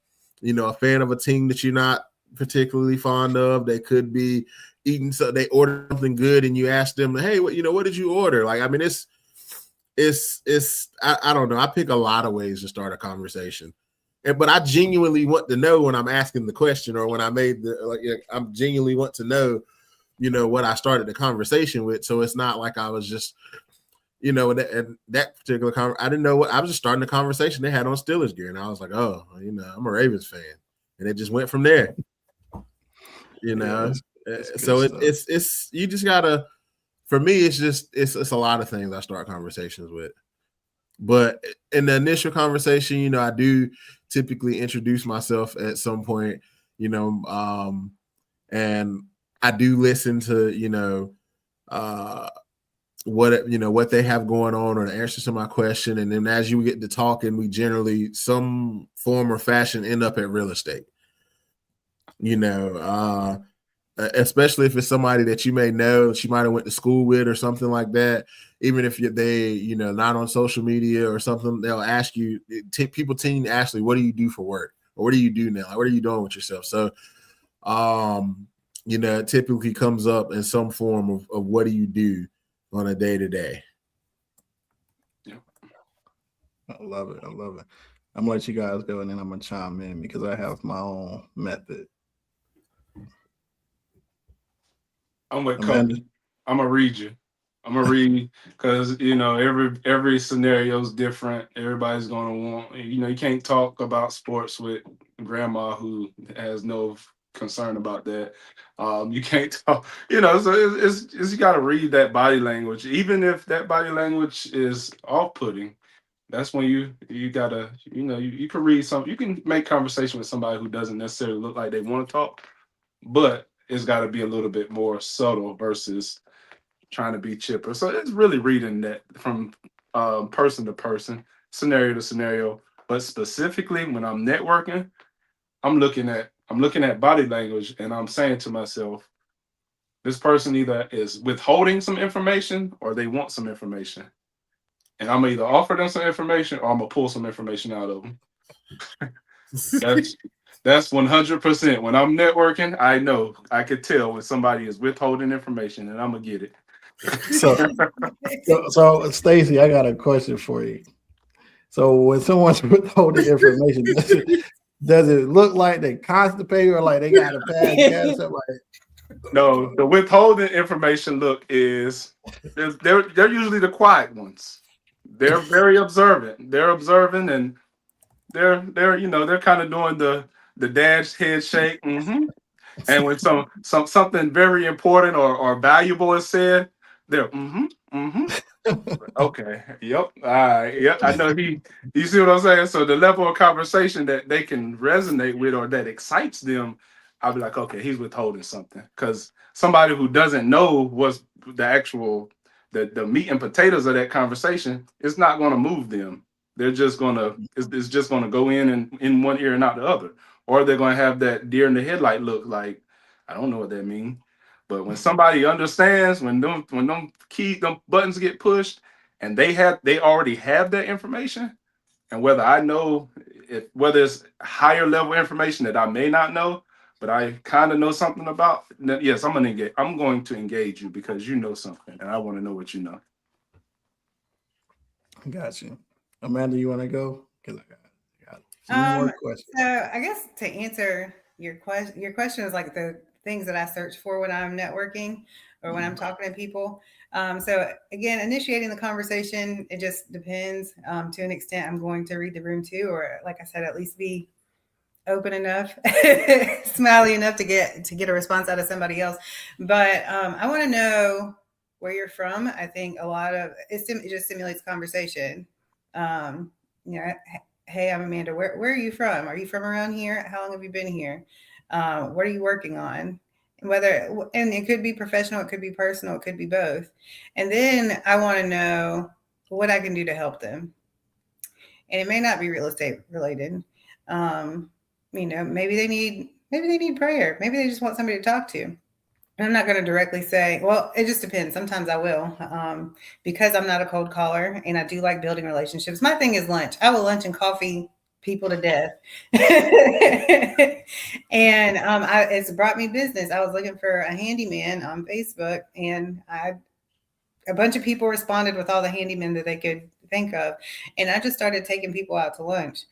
fan of a team that you're not particularly fond of. They could be eating, so they order something good and you ask them, "Hey, what did you order?" Like, I mean, it's I don't know. I pick a lot of ways to start a conversation. But I genuinely want to know when I'm asking the question, or when I I genuinely want to know, what I started the conversation with. So it's not like I was just, in that particular I didn't know what, I was just starting the conversation. They had on Steelers gear, and I was like, "Oh, I'm a Ravens fan," and it just went from there. So it's you just gotta. For me, it's a lot of things I start conversations with. But in the initial conversation, I do typically introduce myself at some point, and I do listen to, what they have going on, or the answers to my question. And then as you get to talking, we generally, some form or fashion, end up at real estate, especially if it's somebody that you may know, she might have went to school with or something like that. Even if they, not on social media or something, they'll ask you, people tend to ask you, "What do you do for work?" Or "What do you do now? Like, what are you doing with yourself?" So, it typically comes up in some form of what do you do on a day-to-day. Yeah. I love it. I'm gonna let you guys go, and then I'm gonna chime in because I have my own method. I'm with Cody. I'm gonna read you. I'm gonna read because every scenario is different. Everybody's gonna want, you can't talk about sports with grandma who has no concern about that. You can't talk, so it's you got to read that body language, even if that body language is off-putting. That's when you gotta, you can read some, you can make conversation with somebody who doesn't necessarily look like they want to talk, but it's got to be a little bit more subtle versus trying to be chipper. So it's really reading that from person to person, scenario to scenario. But specifically when I'm networking, I'm looking at body language, and I'm saying to myself, this person either is withholding some information or they want some information. And I'm gonna either offer them some information or I'm gonna pull some information out of them. That's 100%. When I'm networking, I know I could tell when somebody is withholding information, and I'm gonna get it. So Stacy, I got a question for you. So when someone's withholding information, does it look like they constipated or like they got a bad gas? No, the withholding information look is they're usually the quiet ones. They're very observant. They're observing, and they're kind of doing the dad's head shake. And when something very important or valuable is said, they're okay, yep, all right, yep. I know you see what I'm saying? So the level of conversation that they can resonate with or that excites them, I'll be like, okay, he's withholding something. Because somebody who doesn't know what's the actual the meat and potatoes of that conversation, it's not gonna move them. They're just gonna it's just gonna go in one ear and out the other. Or they're gonna have that deer in the headlight look like, I don't know what that means. But when somebody understands, when them buttons get pushed, and they already have that information, and whether I know whether it's higher level information that I may not know, but I kind of know something about, then yes, I'm going to engage you because you know something, and I want to know what you know. Got you. Amanda, you want to go? Because I got a few more questions. So I guess to answer your question is like the things that I search for when I'm networking or when I'm talking to people. So again, initiating the conversation, it just depends. To an extent, I'm going to read the room too, or like I said, at least be open enough, smiley enough to get a response out of somebody else. But I want to know where you're from. I think a lot of it just stimulates conversation. Hey, I'm Amanda. Where are you from? Are you from around here? How long have you been here? What are you working on? And it could be professional, it could be personal, it could be both. And then I want to know what I can do to help them. And it may not be real estate related. Maybe they need prayer. Maybe they just want somebody to talk to. And I'm not going to directly say, well, it just depends. Sometimes I will, because I'm not a cold caller and I do like building relationships. My thing is lunch. I will lunch and coffee people to death. And it's brought me business. I was looking for a handyman on Facebook, and a bunch of people responded with all the handymen that they could think of. And I just started taking people out to lunch.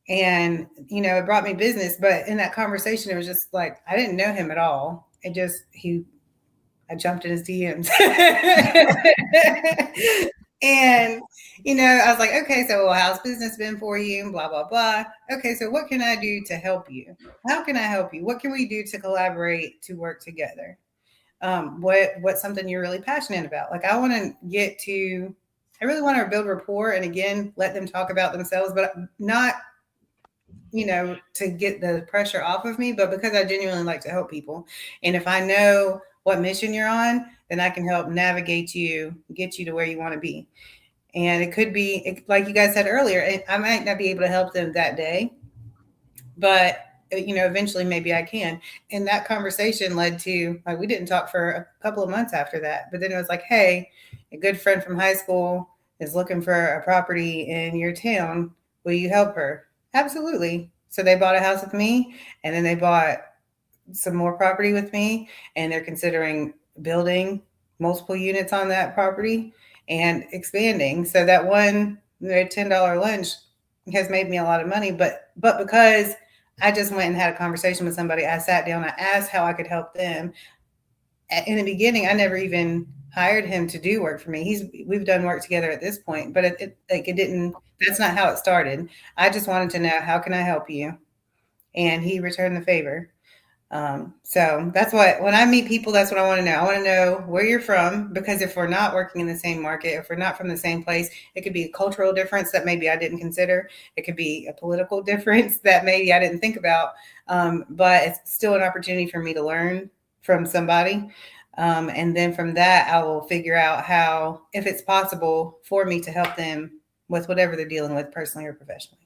And, it brought me business. But in that conversation, it was just like, I didn't know him at all. I jumped in his DMs. And, I was like, okay, so how's business been for you? Blah, blah, blah. Okay, so what can I do to help you? How can I help you? What can we do to collaborate, to work together? What's something you're really passionate about? Like, I really want to build rapport and, again, let them talk about themselves, but not, to get the pressure off of me, but because I genuinely like to help people. And if I know what mission you're on, then I can help navigate you, get you to where you want to be. And it could be, like you guys said earlier, I might not be able to help them that day, but eventually maybe I can. And that conversation led to, like, we didn't talk for a couple of months after that, but then it was like, hey, a good friend from high school is looking for a property in your town. Will you help her? Absolutely. So they bought a house with me, and then they bought some more property with me, and they're considering building multiple units on that property and expanding. So that their $10 lunch has made me a lot of money, but because I just went and had a conversation with somebody, I sat down, I asked how I could help them. In the beginning, I never even hired him to do work for me. We've done work together at this point, but that's not how it started. I just wanted to know, how can I help you? And he returned the favor. So that's when I meet people, that's what I want to know. I want to know where you're from, because if we're not working in the same market, if we're not from the same place, it could be a cultural difference that maybe I didn't consider. It could be a political difference that maybe I didn't think about. But it's still an opportunity for me to learn from somebody. And then from that, I will figure out how, if it's possible for me to help them with whatever they're dealing with personally or professionally.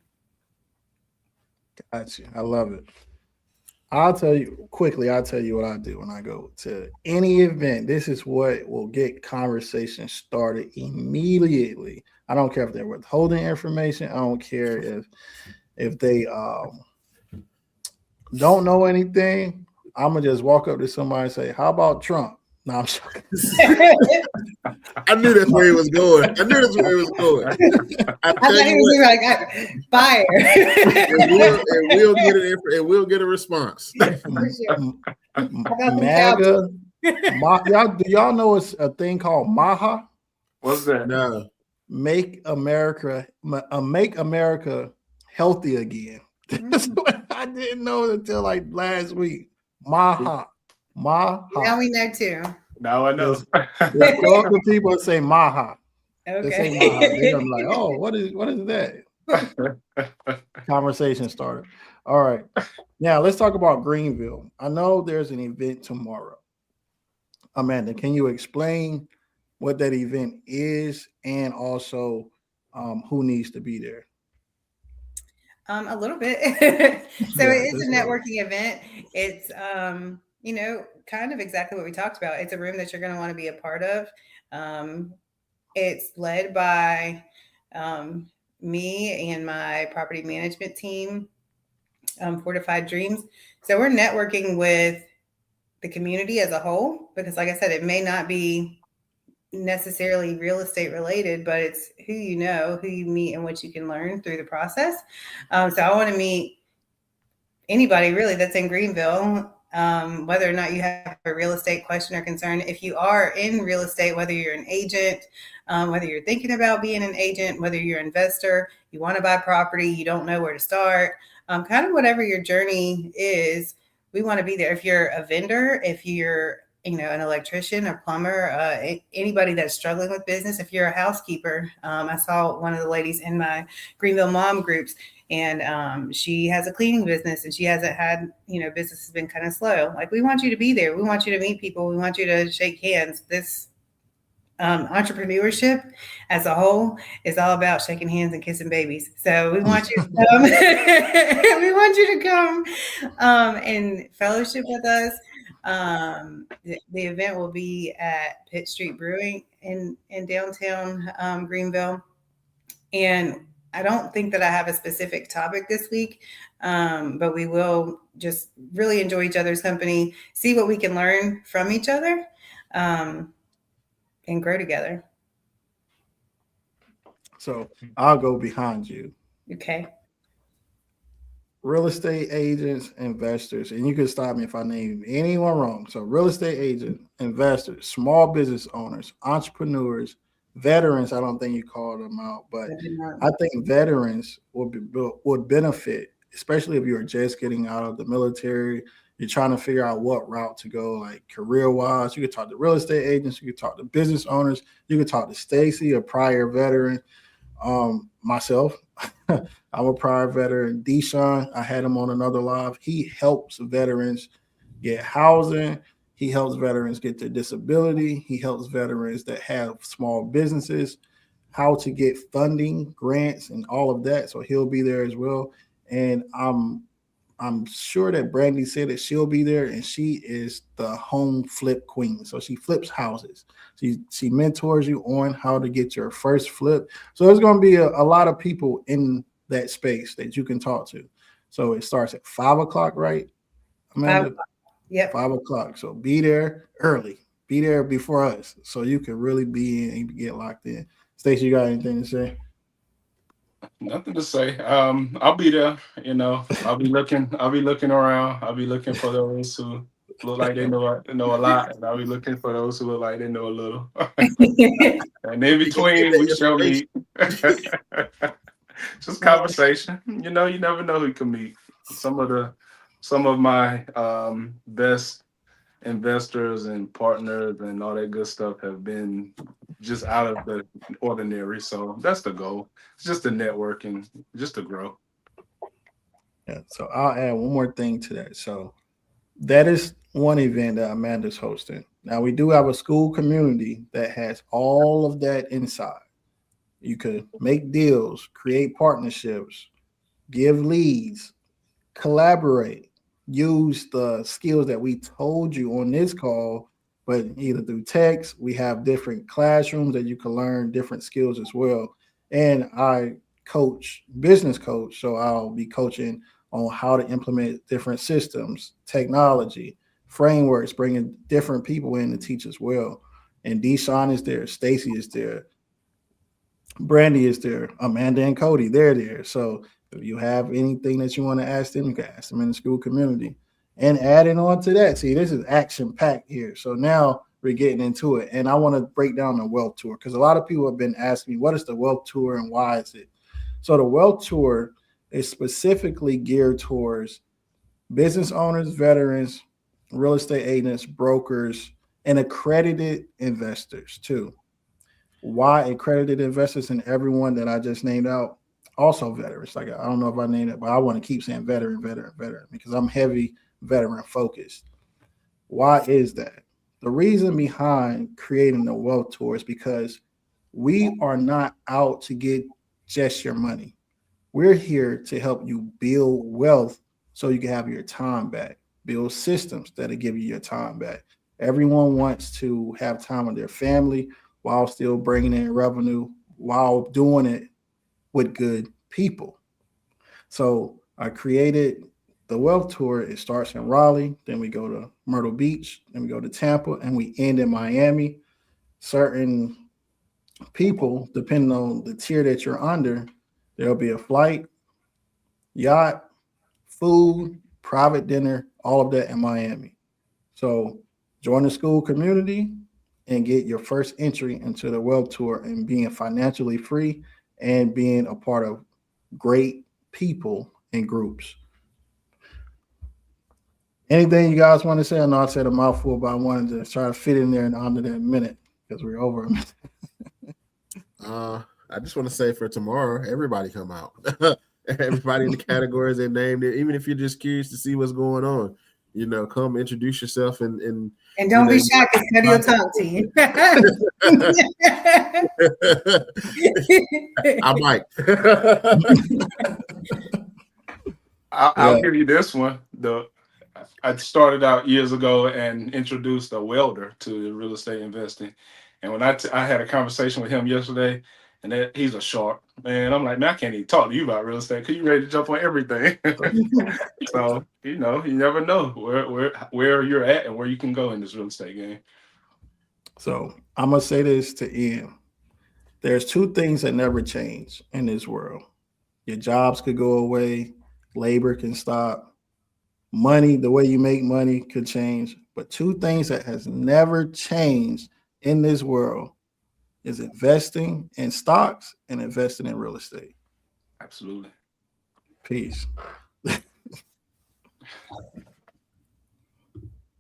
Gotcha. I love it. I'll tell you what I do when I go to any event. This is what will get conversation started immediately. I don't care if they're withholding information. I don't care if they don't know anything. I'm gonna just walk up to somebody and say, "How about Trump?" No, I'm sorry. I knew that's where he was going. I thought he was like, fire. We'll get a response. MAGA. Do y'all know it's a thing called MAHA? What's that? No. Make America Healthy Again. That's what I I didn't know until like last week. Maha. Now Maha. we know too. Now I know. Just go up to people and say Maha. Just say Maha. They're gonna be like, Okay. oh, what is that? Conversation starter. All right. Now let's talk about Greenville. I know there's an event tomorrow. Amanda, can you explain what that event is and also who needs to be there? A little bit. So Yeah, it is just a a little. networking event. It's kind of exactly what we talked about. It's a room that you're going to want to be a part of. Um, it's led by me and my property management team, Fortified Dreams. So we're networking with the community as a whole because, like I said, it may not be necessarily real estate related, but it's who you know, who you meet, and what you can learn through the process. So I want to meet anybody really that's in Greenville, whether or not you have a real estate question or concern. If you are in real estate, whether you're an agent, whether you're thinking about being an agent, whether you're an investor, you want to buy property, you don't know where to start, kind of whatever your journey is, we want to be there. If you're a vendor, if you're an electrician, a plumber, anybody that's struggling with business, if you're a housekeeper, I saw one of the ladies in my Greenville mom groups, and she has a cleaning business, and she hasn't had, business has been kind of slow. Like, we want you to be there. We want you to meet people. We want you to shake hands. This entrepreneurship as a whole is all about shaking hands and kissing babies. So we want you to come. We want you to come and fellowship with us. The event will be at Pitt Street Brewing in downtown Greenville. And I don't think that I have a specific topic this week, but we will just really enjoy each other's company, see what we can learn from each other, and grow together. So I'll go behind you. Okay. Real estate agents, investors, and you can stop me if I name anyone wrong. So real estate agents, investors, small business owners, entrepreneurs, veterans. I don't think you called them out, but I think veterans would benefit, especially if you're just getting out of the military. You're trying to figure out what route to go, like career-wise. You could talk to real estate agents. You could talk to business owners. You could talk to Stacy, a prior veteran. Myself, I'm a prior veteran. Deshaun, I had him on another live. He helps veterans get housing. He helps veterans get their disability. He helps veterans that have small businesses, how to get funding, grants, and all of that. So he'll be there as well. And I'm sure that Brandy said that she'll be there, and she is the home flip queen. So she flips houses. She mentors you on how to get your first flip. So there's going to be a lot of people in that space that you can talk to. So it starts at 5:00, right, Amanda? 5:00. Yep. 5:00. So be there early. Be there before us, so you can really be in and get locked in. Stacey, you got anything to say? Nothing to say. I'll be there. I'll be looking around. I'll be looking for those who look like they know a lot, and I'll be looking for those who look like they know a little. And in between, we shall meet. Just conversation. You never know who you can meet. Some of my best investors and partners and all that good stuff have been just out of the ordinary. So that's the goal. It's just the networking, just to grow. Yeah. So I'll add one more thing to that. So that is one event that Amanda's hosting. Now we do have a school community that has all of that inside. You could make deals, create partnerships, give leads, collaborate, use the skills that we told you on this call, but either through text, we have different classrooms that you can learn different skills as well. And I business coach, so I'll be coaching on how to implement different systems, technology, frameworks, bringing different people in to teach as well. And Deshaun is there, Stacy is there, Brandy is there, Amanda and Cody, they're there. So if you have anything that you want to ask them, you can ask them in the school community. And adding on to that, see, this is action-packed here. So now we're getting into it. And I want to break down the wealth tour because a lot of people have been asking me, what is the wealth tour and why is it? So the wealth tour is specifically geared towards business owners, veterans, real estate agents, brokers, and accredited investors too. Why accredited investors? And everyone that I just named out, also veterans. Like, I don't know if I named it, but I want to keep saying veteran, veteran, veteran, because I'm heavy veteran focused. Why is that? The reason behind creating the wealth tour is because we are not out to get just your money. We're here to help you build wealth so you can have your time back, build systems that'll give you your time back. Everyone wants to have time with their family while still bringing in revenue, while doing it with good people. So I created the wealth tour. It starts in Raleigh, then we go to Myrtle Beach, then we go to Tampa, and we end in Miami. Certain people, depending on the tier that you're under, there'll be a flight, yacht, food, private dinner, all of that in Miami. So join the school community and get your first entry into the wealth tour and being financially free and being a part of great people and groups. Anything you guys want to say? I know I said a mouthful, but I wanted to try to fit in there in under that minute because we're over. I just want to say for tomorrow, everybody come out. Everybody in the categories they named it, even if you're just curious to see what's going on, come introduce yourself and don't be shy because Cody will talk to you. I might. I'll give you this one. I started out years ago and introduced a welder to real estate investing. And when I had a conversation with him yesterday, and he's a shark, man. I'm like, man, I can't even talk to you about real estate because you're ready to jump on everything. So, you never know where you're at and where you can go in this real estate game. So I'm going to say this to Ian. There's two things that never change in this world. Your jobs could go away. Labor can stop. Money, the way you make money could change. But two things that has never changed in this world is investing in stocks and investing in real estate. Absolutely. Peace.